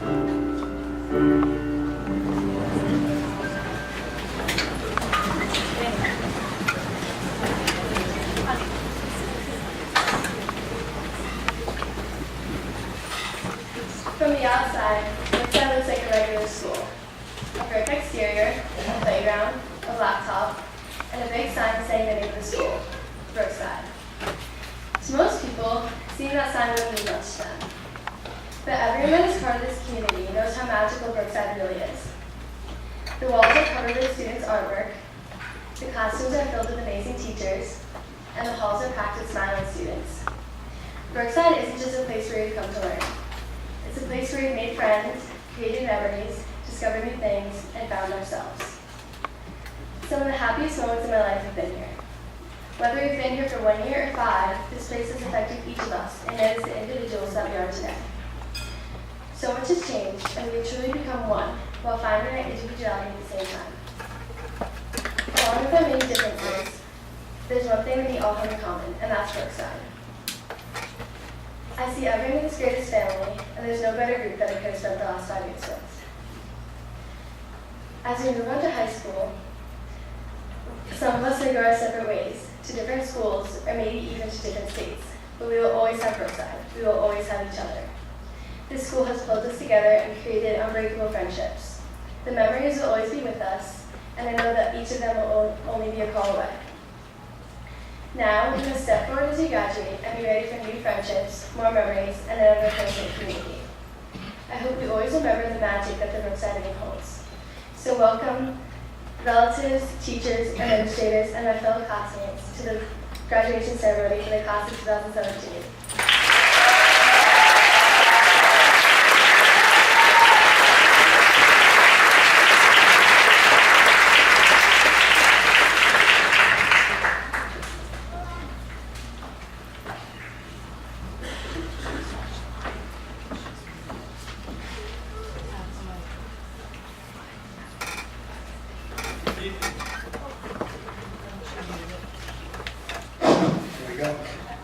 From the outside, Brookside looks like a regular school. A brick exterior, a playground, a laptop, and a big sign saying the name of the school, Brookside. To most people, seeing that sign wouldn't mean much to them. But everyone who's part of this community knows how magical Brookside really is. The walls are covered with students' artwork, the classrooms are filled with amazing teachers, and the halls are packed with smiling students. Brookside isn't just a place where you come to learn. It's a place where we've made friends, created memories, discovered new things, and found ourselves. Some of the happiest moments of my life have been here. Whether we've been here for 1 year or 5, this place has affected each of us and made us the individuals that we are today. So much has changed, and we've truly become one, while finding our individuality at the same time. Along with our many differences, there's one thing we all have in common, and that's Brookside. I see everyone as great as family, and there's no better group that I could have spent the last 5 years with. As we move on to high school, some of us may go our separate ways, to different schools, or maybe even to different states, but we will always have Brookside. We will always have each other. This school has pulled us together and created unbreakable friendships. The memories will always be with us, and I know that each of them will only be a call away. Now, we must step forward as we graduate and be ready for new friendships, more memories, and another closer community. I hope we always remember the magic that the Brookside name holds. So welcome, relatives, teachers, administrators, and my fellow classmates to the graduation ceremony for the class of 2017.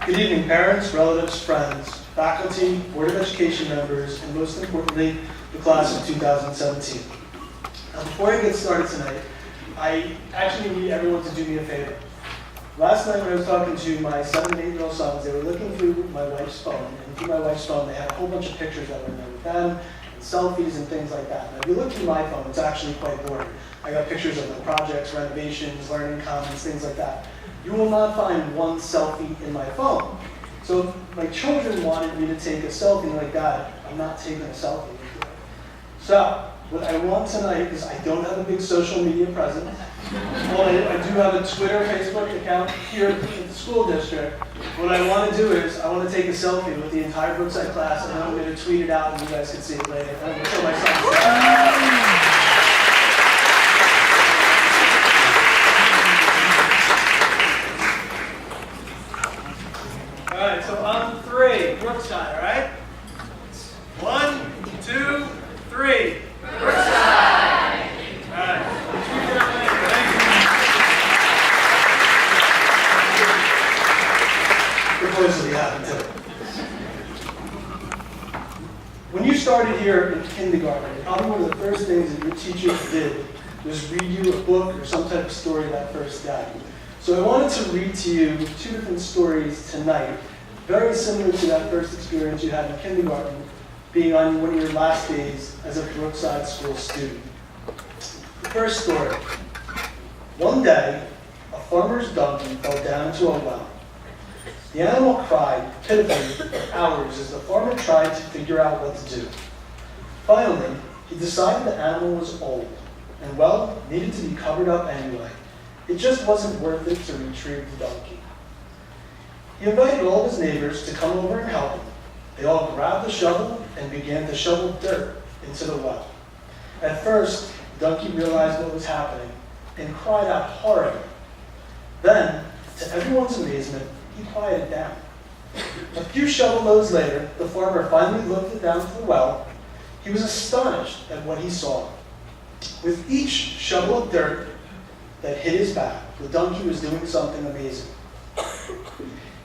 Good evening, parents, relatives, friends, faculty, Board of Education members, and most importantly, the class of 2017. Now, before I get started tonight, I actually need everyone to do me a favor. Last night when I was talking to my 7 and 8-year-old sons, they were looking through my wife's phone, and through my wife's phone they had a whole bunch of pictures that were in there with them, and selfies and things like that. Now, if you look through my phone, it's actually quite boring. I got pictures of my projects, renovations, learning commons, things like that. You will not find one selfie in my phone. So if my children wanted me to take a selfie like that, I'm not taking a selfie. So what I want tonight is I don't have a big social media presence. Well, I do have a Twitter, Facebook account here at the school district. What I want to do is I want to take a selfie with the entire Brookside class, and then I'm going to tweet it out and you guys can see it later. I'm going to show my sons. All right, so on 3, Brookside, all right? 1, 2, 3. Brookside! All right. Good voice will be happy too. When you started here in kindergarten, probably one of the first things that your teachers did was read you a book or some type of story that first day. So I wanted to read to you 2 different stories tonight, very similar to that first experience you had in kindergarten, being on one of your last days as a Brookside school student. The first story. One day, a farmer's donkey fell down into a well. The animal cried pitifully for hours as the farmer tried to figure out what to do. Finally, he decided the animal was old and, well, needed to be covered up anyway. It just wasn't worth it to retrieve the donkey. He invited all of his neighbors to come over and help him. They all grabbed the shovel and began to shovel dirt into the well. At first, the donkey realized what was happening and cried out horribly. Then, to everyone's amazement, he quieted down. A few shovel loads later, the farmer finally looked down to the well. He was astonished at what he saw. With each shovel of dirt that hit his back, the donkey was doing something amazing.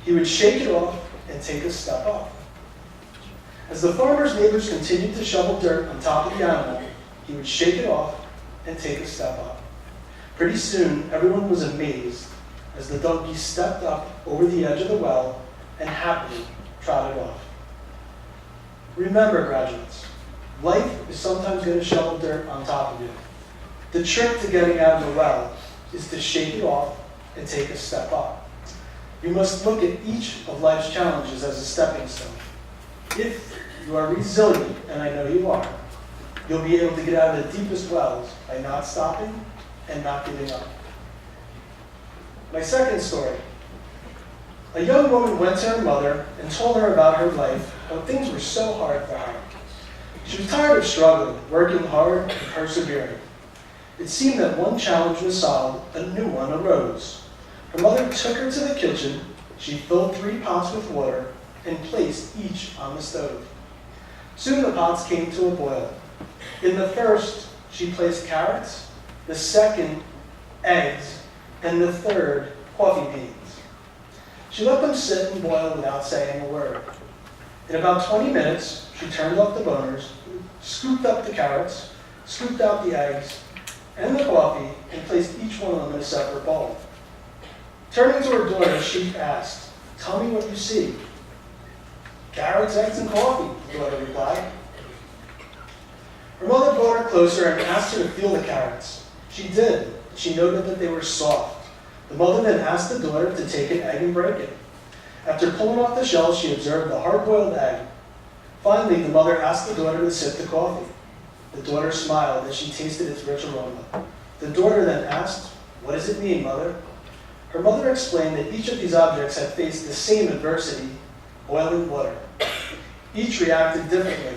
He would shake it off and take a step up. As the farmer's neighbors continued to shovel dirt on top of the animal, he would shake it off and take a step up. Pretty soon, everyone was amazed as the donkey stepped up over the edge of the well and happily trotted off. Remember, graduates, life is sometimes going to shovel dirt on top of you. The trick to getting out of the well is to shake it off and take a step up. You must look at each of life's challenges as a stepping stone. If you are resilient, and I know you are, you'll be able to get out of the deepest wells by not stopping and not giving up. My second story. A young woman went to her mother and told her about her life, how things were so hard for her. She was tired of struggling, working hard, and persevering. It seemed that one challenge was solved, a new one arose. Her mother took her to the kitchen, she filled 3 pots with water, and placed each on the stove. Soon the pots came to a boil. In the first, she placed carrots, the second, eggs, and the third, coffee beans. She let them sit and boil without saying a word. In about 20 minutes, she turned off the boners, scooped up the carrots, scooped out the eggs and the coffee, and placed each one of them in a separate bowl. Turning to her daughter, she asked, "Tell me what you see." "Carrots, eggs, and coffee," the daughter replied. Her mother brought her closer and asked her to feel the carrots. She did. She noted that they were soft. The mother then asked the daughter to take an egg and break it. After pulling off the shell, she observed the hard-boiled egg. Finally, the mother asked the daughter to sip the coffee. The daughter smiled as she tasted its rich aroma. The daughter then asked, "What does it mean, Mother?" Her mother explained that each of these objects had faced the same adversity, boiling water. Each reacted differently.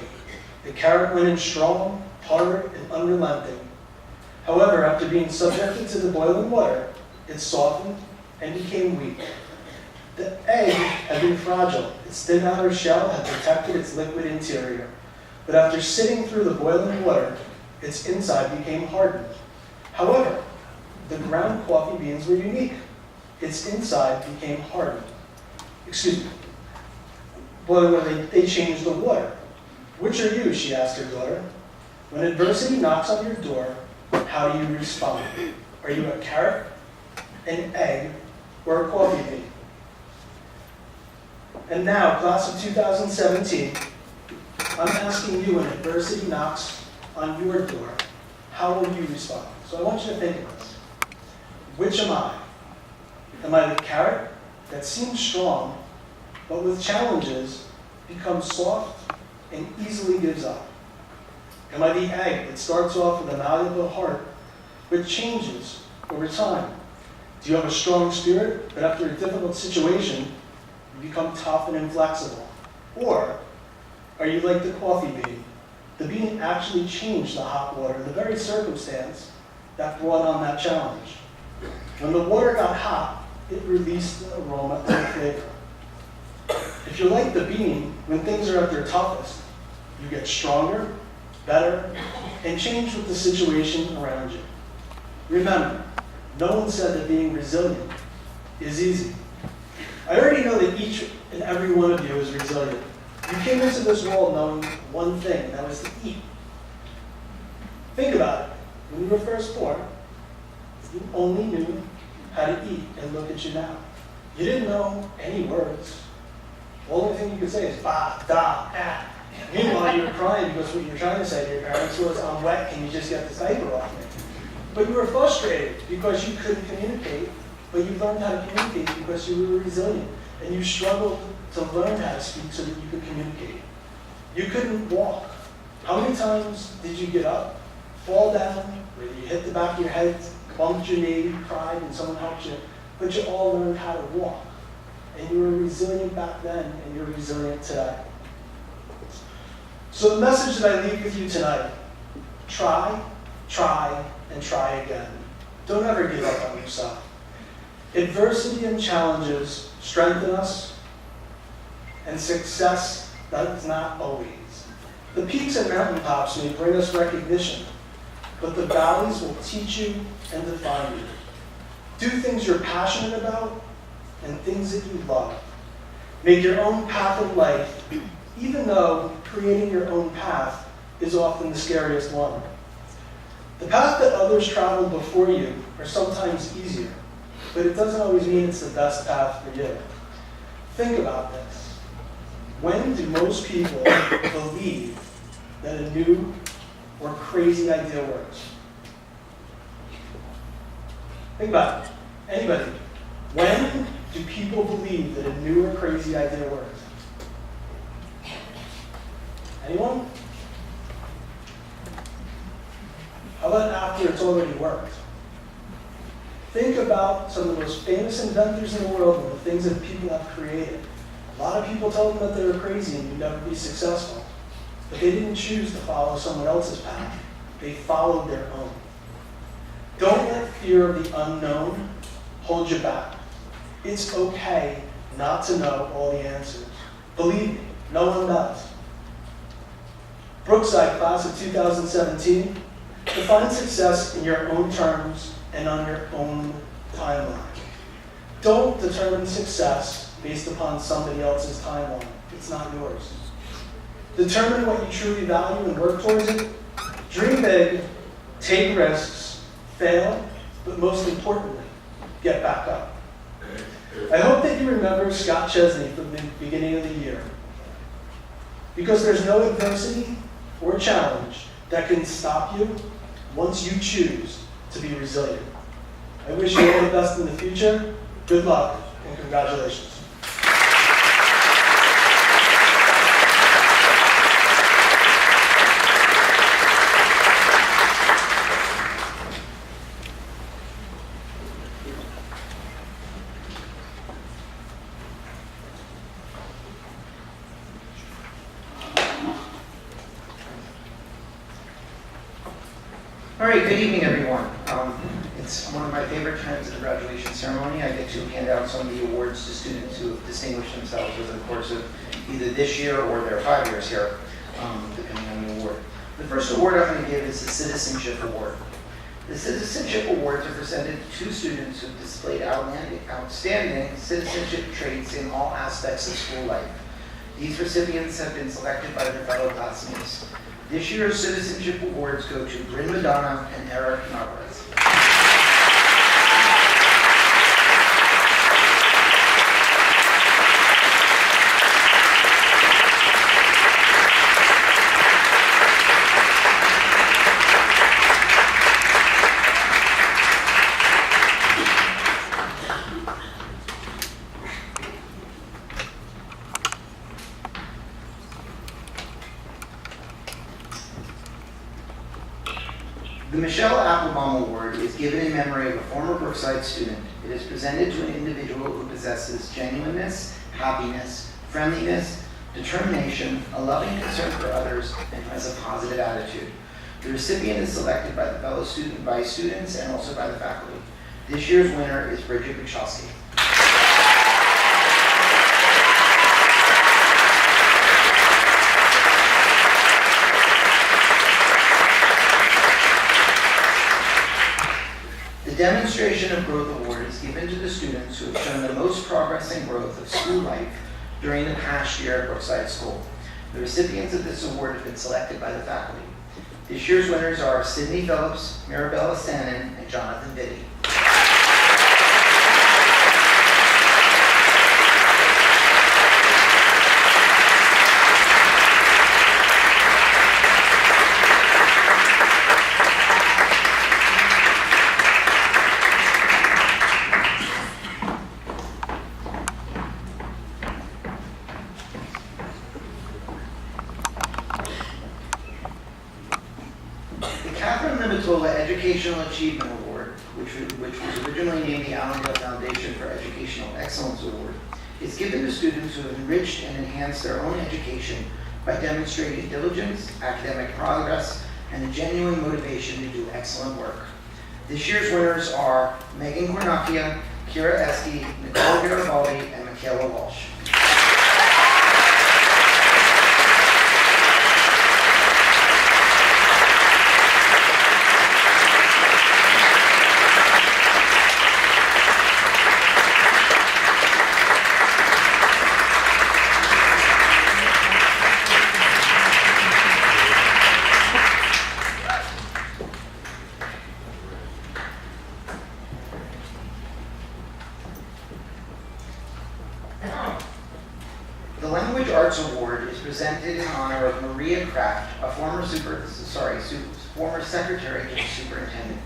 The carrot went in strong, hard, and unrelenting. However, after being subjected to the boiling water, it softened and became weak. The egg had been fragile. Its thin outer shell had protected its liquid interior. But after sitting through the boiling water, its inside became hardened. However, the ground coffee beans were unique. Its inside became hardened. Boiling water, they changed the water. "Which are you?" she asked her daughter. "When adversity knocks on your door, how do you respond? Are you a carrot, an egg, or a coffee bean?" And now, class of 2017, I'm asking you, when adversity knocks on your door, how will you respond? So I want you to think of this. Which am I? Am I the carrot that seems strong, but with challenges becomes soft and easily gives up? Am I the egg that starts off with a malleable heart, but changes over time? Do you have a strong spirit, but after a difficult situation, you become tough and inflexible? Or are you like the coffee bean? The bean actually changed the hot water, the very circumstance that brought on that challenge. When the water got hot, it released the aroma and the flavor. If you're like the bean, when things are at their toughest, you get stronger, better, and change with the situation around you. Remember, no one said that being resilient is easy. I already know that each and every one of you is resilient. You came into this world knowing one thing, and that was to eat. Think about it. When you were first born, you only knew how to eat, and look at you now. You didn't know any words. The only thing you could say is ba, da, ah. Meanwhile, you were crying because what you were trying to say to your parents was, "I'm wet, can you just get this diaper off me?" But you were frustrated because you couldn't communicate, but you learned how to communicate because you were resilient, and you struggled to learn how to speak so that you could communicate. You couldn't walk. How many times did you get up, fall down, whether you hit the back of your head, bumped your knee, cried, and someone helped you, but you all learned how to walk. And you were resilient back then, and you're resilient today. So the message that I leave with you tonight, try, and try again. Don't ever give up on yourself. Adversity and challenges strengthen us, and success does not always. The peaks and mountaintops may bring us recognition, but the valleys will teach you and define you. Do things you're passionate about and things that you love. Make your own path in life, even though creating your own path is often the scariest one. The path that others traveled before you are sometimes easier, but it doesn't always mean it's the best path for you. Think about this. When do most people believe that a new or crazy idea works? Think about it. Anybody? When do people believe that a new or crazy idea works? Anyone? How about after it's already worked? Think about some of the most famous inventors in the world and the things that people have created. A lot of people told them that they were crazy and you'd never be successful. But they didn't choose to follow someone else's path. They followed their own. Don't let fear of the unknown hold you back. It's okay not to know all the answers. Believe me, no one does. Brookside class of 2017, define success in your own terms and on your own timeline. Don't determine success based upon somebody else's timeline. It's not yours. Determine what you truly value and work towards it. Dream big, take risks, fail, but most importantly, get back up. I hope that you remember Scott Chesney from the beginning of the year. Because there's no adversity or challenge that can stop you once you choose to be resilient. I wish you all the best in the future. Good luck and congratulations. All right, good evening, everyone. It's one of my favorite times at the graduation ceremony. I get to hand out some of the awards to students who have distinguished themselves over the course of either this year or their 5 years here, depending on the award. The first award I'm going to give is the Citizenship Award. The Citizenship Awards are presented to two students who have displayed outstanding citizenship traits in all aspects of school life. These recipients have been selected by their fellow classmates. This year's Citizenship Awards go to Bryn Madonna and Eric Narvarez. The Michelle Applebaum Award is given in memory of a former Brookside student. It is presented to an individual who possesses genuineness, happiness, friendliness, determination, a loving concern for others, and who has a positive attitude. The recipient is selected by students and also by the faculty. This year's winner is Bridget Buchowski. The Demonstration of Growth Award is given to the students who have shown the most progress and growth of school life during the past year at Brookside School. The recipients of this award have been selected by the faculty. This year's winners are Sydney Phillips, Mirabella Stannon, and Jonathan Biddy. Educational Achievement Award, which was originally named the Allendale Foundation for Educational Excellence Award, is given to students who have enriched and enhanced their own education by demonstrating diligence, academic progress, and a genuine motivation to do excellent work. This year's winners are Megan Cornacchia, Kira Esky, Nicole Garibaldi, and Michaela Walsh. presented in honor of Maria Kraft, a former secretary to the superintendent.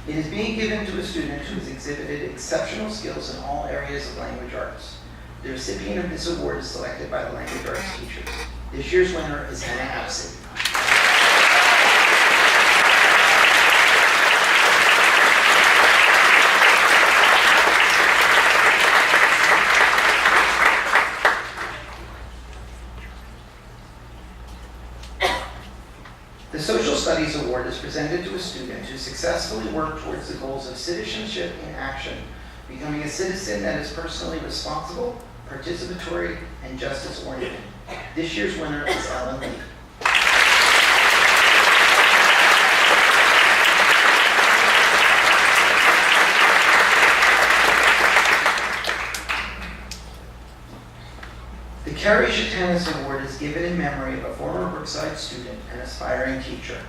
It is being given to a student who has exhibited exceptional skills in all areas of language arts. The recipient of this award is selected by the language arts teachers. This year's winner is Hannah Absey. The Social Studies Award is presented to a student who successfully worked towards the goals of citizenship in action, becoming a citizen that is personally responsible, participatory, and justice-oriented. This year's winner is Ellen Lee. The Carrie Shatanis Award is given in memory of a former Brookside student and aspiring teacher.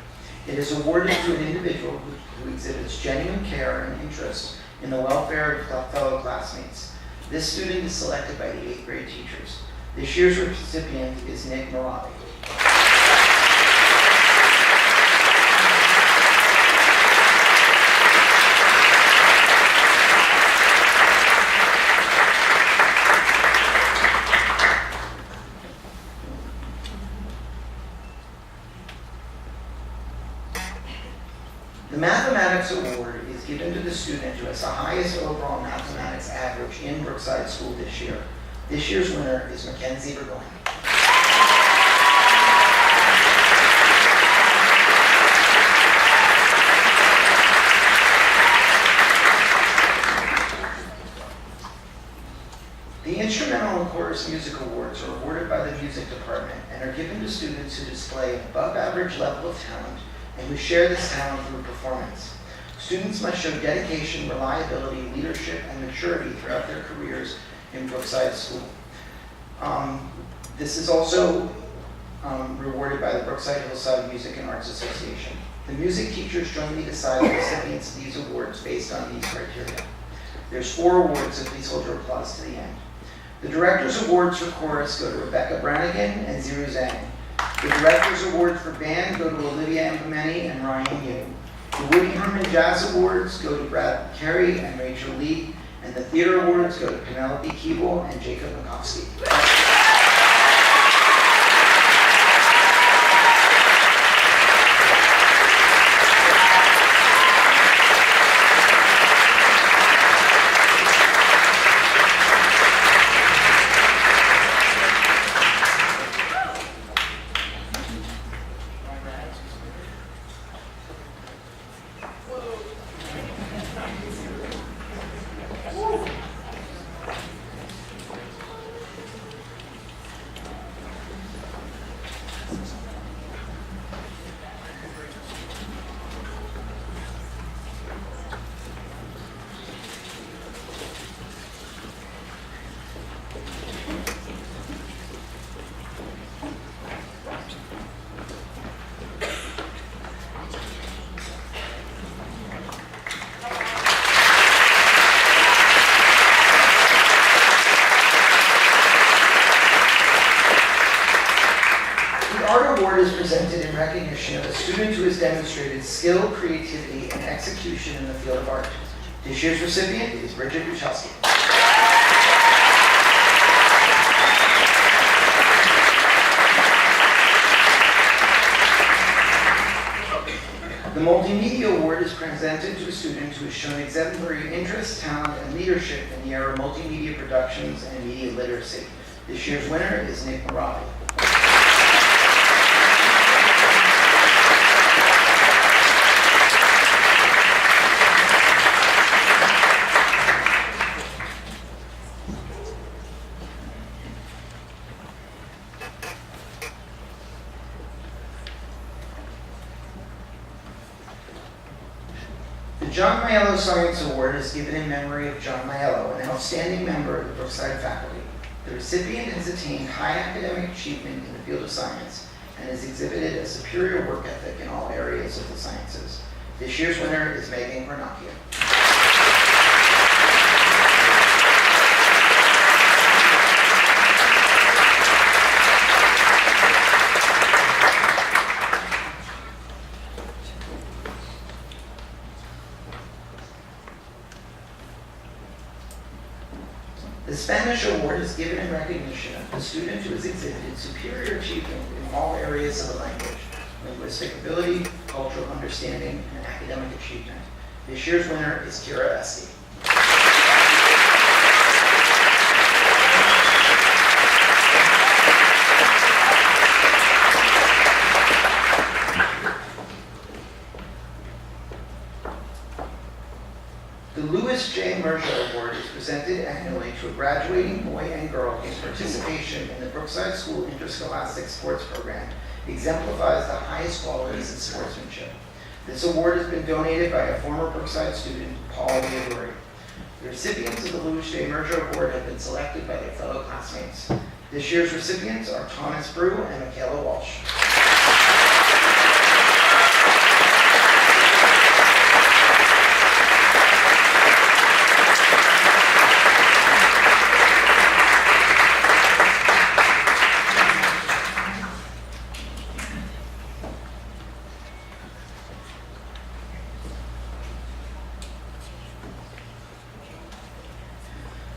It is awarded to an individual who exhibits genuine care and interest in the welfare of fellow classmates. This student is selected by the 8th grade teachers. This year's recipient is Nick Maravi. The Mathematics Award is given to the student who has the highest overall mathematics average in Brookside School this year. This year's winner is Mackenzie Burgoyne. The Instrumental and Chorus Music Awards are awarded by the Music Department and are given to students who display an above-average level of talent and who share this talent through performance. Students must show dedication, reliability, leadership, and maturity throughout their careers in Brookside School. This is also rewarded by the Brookside Hillside Music and Arts Association. The music teachers jointly decide the recipients of these awards based on these criteria. There's 4 awards, so please hold your applause to the end. The Director's Awards for Chorus go to Rebecca Brannigan and Ziru Zhang. The Director's Awards for Band go to Olivia Ampameni and Ryan Yu. The Woody Herman Jazz Awards go to Brad Carey and Rachel Lee. And the Theater Awards go to Penelope Keeble and Jacob Makovsky. Is presented in recognition of a student who has demonstrated skill, creativity, and execution in the field of art. This year's recipient is Bridget Buchowski. The Multimedia Award is presented to a student who has shown exemplary interest, talent, and leadership in the area of multimedia productions and media literacy. This year's winner is Nick Maravi. The John Maiello Science Award is given in memory of John Maiello, an outstanding member of the Brookside faculty. The recipient has attained high academic achievement in the field of science and has exhibited a superior work ethic in all areas of the sciences. This year's winner is Megan Granacchia. is given in recognition of the student who has exhibited superior achievement in all areas of the language, linguistic ability, cultural understanding, and academic achievement. This year's winner is Kira Esty. The Louis J. Merger Award is presented annually to a graduating boy and girl whose participation in the Brookside School Interscholastic Sports Program exemplifies the highest qualities in sportsmanship. This award has been donated by a former Brookside student, Paul Leodori. The recipients of the Louis J. Merger Award have been selected by their fellow classmates. This year's recipients are Thomas Brew and Michaela Walsh.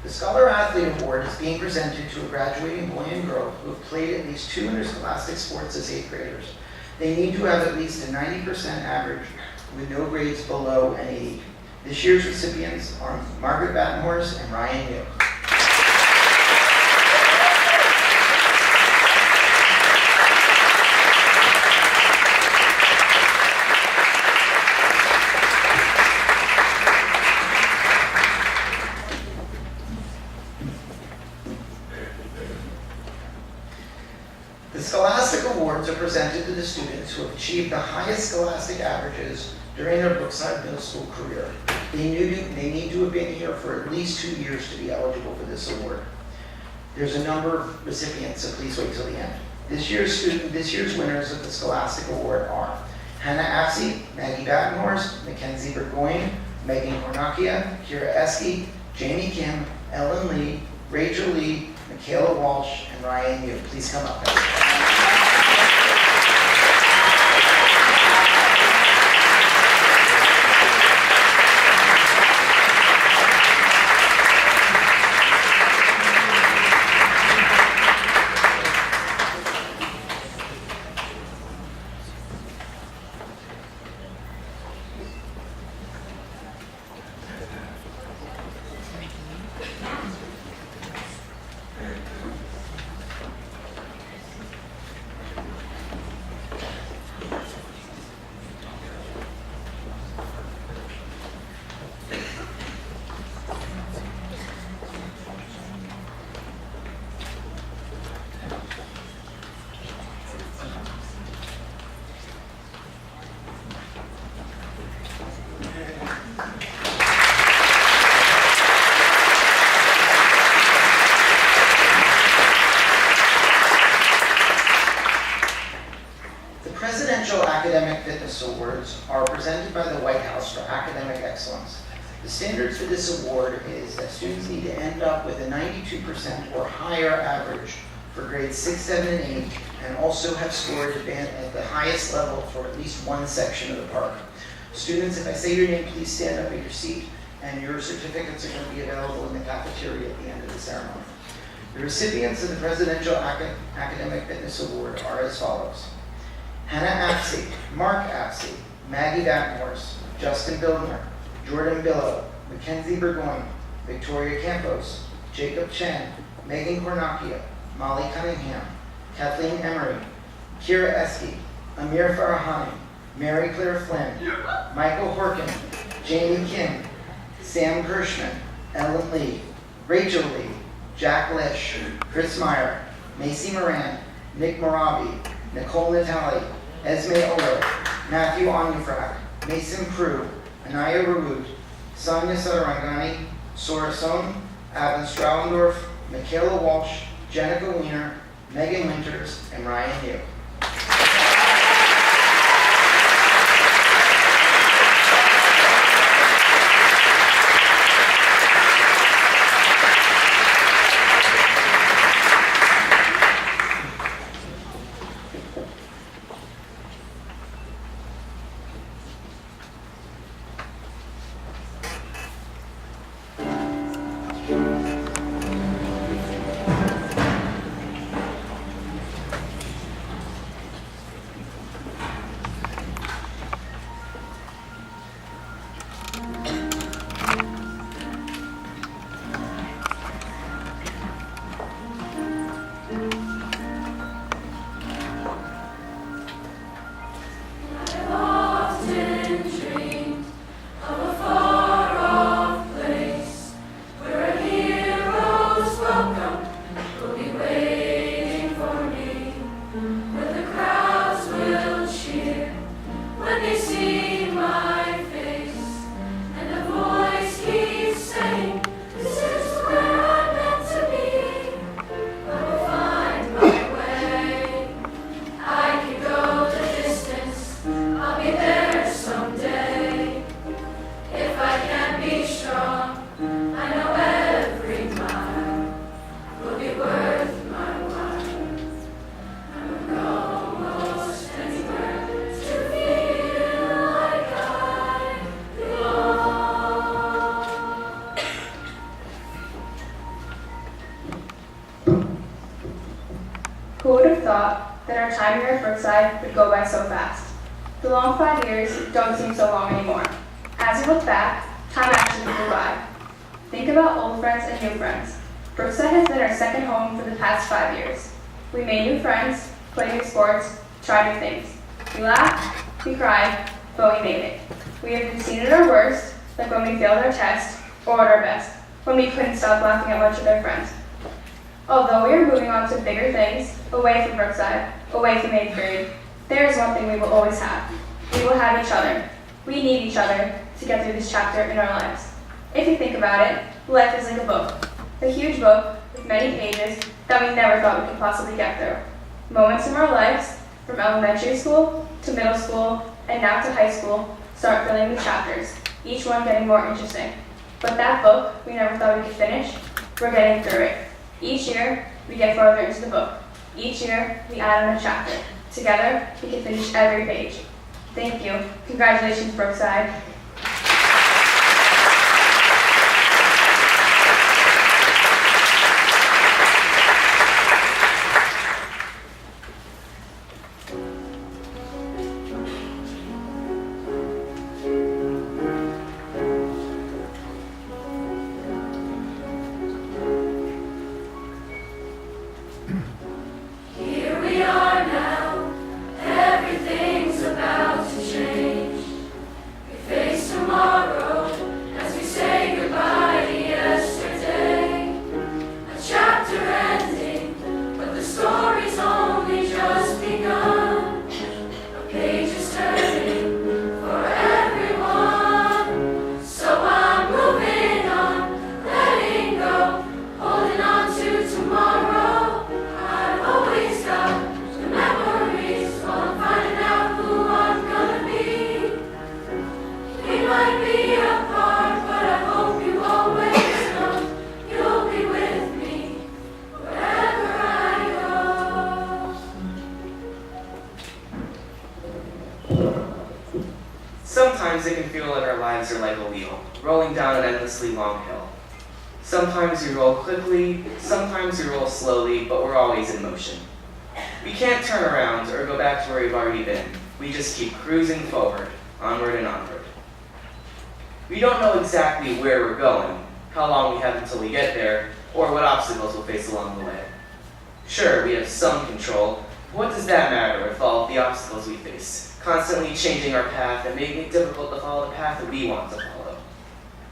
The Scholar Athlete Award is being presented to a graduating boy and girl who have played at least 2 interscholastic sports as 8th graders. They need to have at least a 90% average with no grades below an 80. This year's recipients are Margaret Battenhorst and Ryan Yu. The Scholastic Awards are presented to the students who have achieved the highest scholastic averages during their Brookside Middle School career. They need to have been here for at least 2 years to be eligible for this award. There's a number of recipients, so please wait till the end. This year's winners of the Scholastic Award are Hannah Afsey, Maggie Battenhorst, Mackenzie Burgoyne, Megan Cornacchia, Kira Esky, Jamie Kim, Ellen Lee, Rachel Lee, Michaela Walsh, and Ryan Yu. Please come up. Academic Fitness Awards are presented by the White House for academic excellence. The standard for this award is that students need to end up with a 92% or higher average for grades 6, 7, and 8, and also have scored at the highest level for at least one section of the park. Students, if I say your name, please stand up at your seat, and your certificates are going to be available in the cafeteria at the end of the ceremony. The recipients of the Presidential Academic Fitness Award are as follows: Hannah Apsey, Mark Apsey, Maggie Battenhorst, Justin Bildner, Jordan Billow, Mackenzie Burgoyne, Victoria Campos, Jacob Chen, Megan Cornacchia, Molly Cunningham, Kathleen Emery, Kira Esky, Amir Farahani, Mary Claire Flynn, Michael Horkin, Jamie Kim, Sam Kirschman, Ellen Lee, Rachel Lee, Jack Lish, Chris Meyer, Macy Moran, Nick Morabi, Nicole Natali, Esme Oler, Matthew Onyefrak, Mason Prue, Anaya Rawoot, Sonia Sadarangani, Sora Sohn, Evan Strauendorf, Michaela Walsh, Jenica Wiener, Megan Winters, and Ryan Yu. time here at Brookside would go by so fast. The long 5 years don't seem so long anymore. As you look back, time actually flew by. Think about old friends and new friends. Brookside has been our second home for the past 5 years. We made new friends, played new sports, tried new things. We laughed, we cried, but we made it. We have been seen at our worst, like when we failed our test, or at our best, when we couldn't stop laughing at lunch with our friends. Although we are moving on to bigger things, away from Brookside, away from 8th grade, there is one thing we will always have. We will have each other. We need each other to get through this chapter in our lives. If you think about it, life is like a book. A huge book with many pages that we never thought we could possibly get through. Moments in our lives, from elementary school to middle school and now to high school, start filling with chapters, each one getting more interesting. But that book we never thought we could finish, we're getting through it. Each year, we get further into the book. Each year, we add on a chapter. Together, we can finish every page. Thank you. Congratulations, Brookside. Here we are now, everything's about to change. We face tomorrow as we say goodbye to yesterday. A chapter ending, but the story's only just begun. A page is turning for everyone. So I'm moving on, letting go, holding on to tomorrow. I've always got the memories while I'm finding out who I'm gonna be. We might be apart, but I hope you always know you'll be with me wherever I go. Sometimes it can feel like our lives are like a wheel, rolling down an endlessly long hill. Sometimes we roll quickly, sometimes we roll slowly, but we're always in motion. We can't turn around or go back to where we've already been. We just keep cruising forward, onward and onward. We don't know exactly where we're going, how long we have until we get there, or what obstacles we'll face along the way. Sure, we have some control, but what does that matter with all of the obstacles we face, constantly changing our path and making it difficult to follow the path that we want to follow?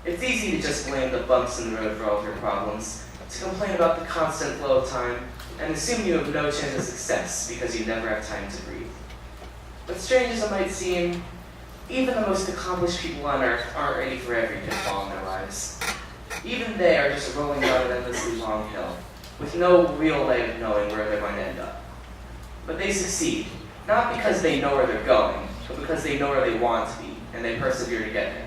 It's easy to just blame the bumps in the road for all of your problems, to complain about the constant flow of time, and assume you have no chance of success because you never have time to breathe. But strange as it might seem, even the most accomplished people on earth aren't ready for every pitfall in their lives. Even they are just rolling down an endlessly long hill, with no real way of knowing where they're going to end up. But they succeed, not because they know where they're going, but because they know where they want to be, and they persevere to get there.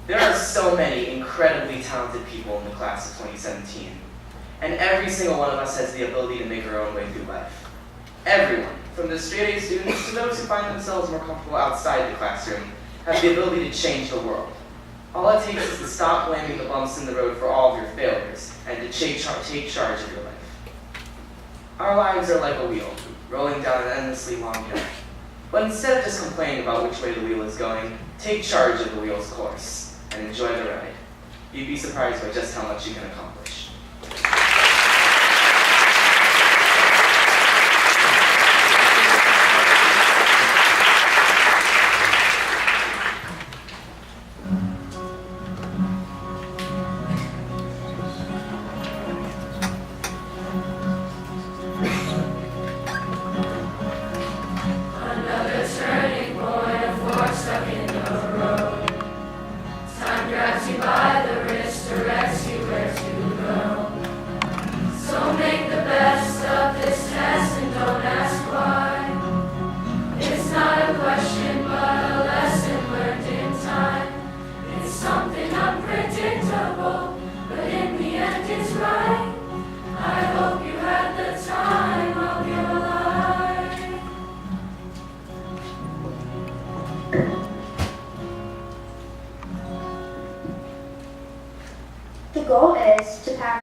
There are so many incredibly talented people in the class of 2017, and every single one of us has the ability to make our own way through life. Everyone, from the straight-A students to those who find themselves more comfortable outside the classroom, have the ability to change the world. All it takes is to stop blaming the bumps in the road for all of your failures, and to take charge of your life. Our lives are like a wheel, rolling down an endlessly long hill. But instead of just complaining about which way the wheel is going, take charge of the wheel's course and enjoy the ride. You'd be surprised by just how much you can accomplish.